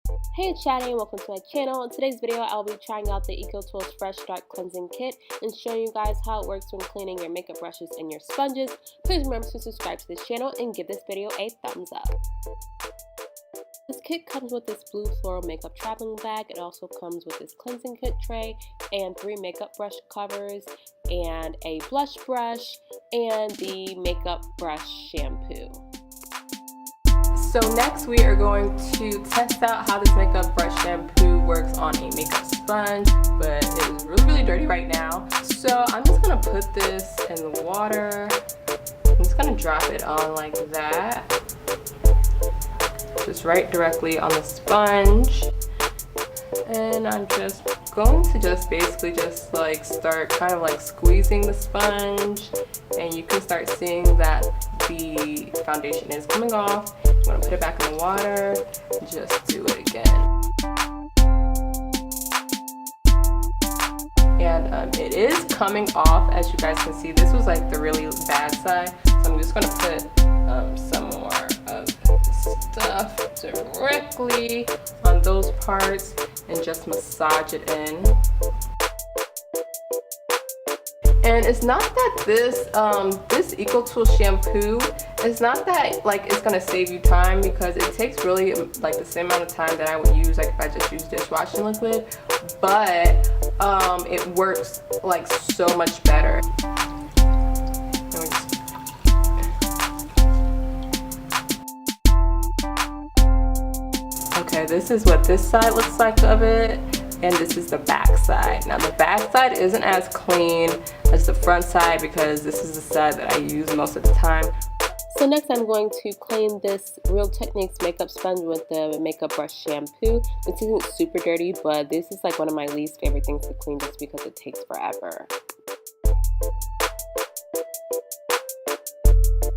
Hey, it's Shadei and welcome to my channel. In today's video, I'll be trying out the EcoTools Fresh Start Cleansing Kit and showing you guys how it works when cleaning your makeup brushes and your sponges. Please remember to subscribe to this channel and give this video a thumbs up. This kit comes with this blue floral makeup traveling bag. It also comes with this cleansing kit tray and 3 makeup brush covers and a blush brush and the makeup brush shampoo. So next we are going to test out how this makeup brush shampoo works on a makeup sponge, but it is really dirty right now. So I'm just going to put this in the water. I'm just going to drop it on like that. Just right directly on the sponge. And I'm just going to basically like start kind of like squeezing the sponge, and you can start seeing that the foundation is coming off. I'm going to put it back in the water, just do it again. And it is coming off, as you guys can see. This was like the really bad side, so I'm just going to put some more of stuff directly on those parts and just massage it in. And it's not that this EcoTools shampoo, it's not that like it's gonna save you time, because it takes really like the same amount of time that I would use like if I just use dishwashing liquid, but it works like so much better. Okay, this is what this side looks like of it, and this is the back side. Now the back side isn't as clean as the front side because this is the side that I use most of the time. So next I'm going to clean this Real Techniques makeup sponge with the makeup brush shampoo. This isn't super dirty, but this is like one of my least favorite things to clean just because it takes forever.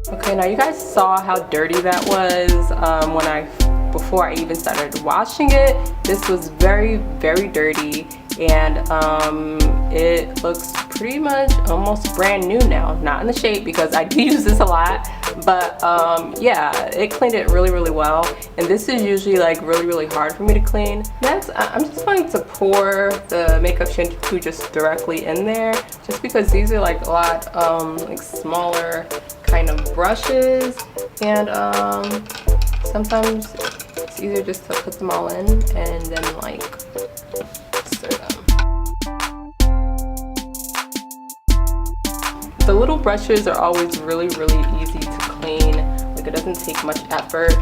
Okay, now you guys saw how dirty that was before I even started washing it. This was very dirty, and it looks pretty much almost brand new now. Not in the shade because I do use this a lot, but yeah, it cleaned it really well. And this is usually like really hard for me to clean. Next, I'm just going to pour the makeup shampoo just directly in there, just because these are like a lot like smaller kind of brushes, and sometimes it's easier just to put them all in and then like stir them. The little brushes are always really easy to clean. Like, it doesn't take much effort.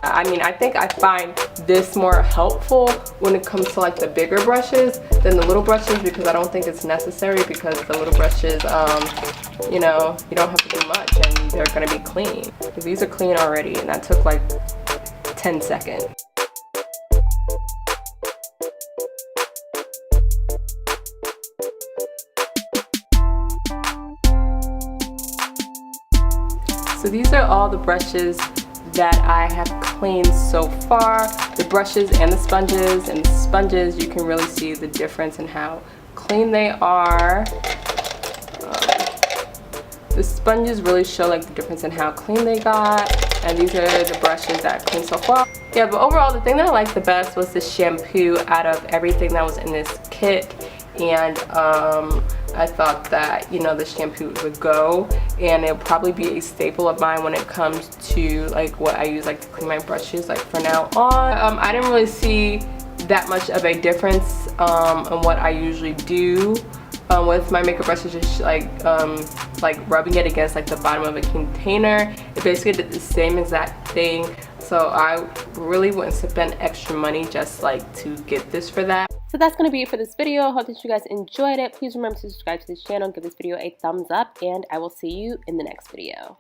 I mean, I think I find this more helpful when it comes to like the bigger brushes than the little brushes, because I don't think it's necessary, because the little brushes, you know, you don't have to do much and they're gonna be clean. These are clean already, and that took like 10 seconds. So these are all the brushes that I have cleaned so far. The brushes and the sponges. And the sponges, you can really see the difference in how clean they are. The sponges really show like the difference in how clean they got. And these are the brushes that I've cleaned so far. Yeah, but overall the thing that I liked the best was the shampoo out of everything that was in this kit. And I thought that, you know, the shampoo would go, and it'll probably be a staple of mine when it comes to like what I use like to clean my brushes like from now on. I didn't really see that much of a difference in what I usually do with my makeup brushes, just like rubbing it against like the bottom of a container. It basically did the same exact thing, so I really wouldn't spend extra money just like to get this for that. So that's going to be it for this video. Hope that you guys enjoyed it. Please remember to subscribe to this channel, give this video a thumbs up, and I will see you in the next video.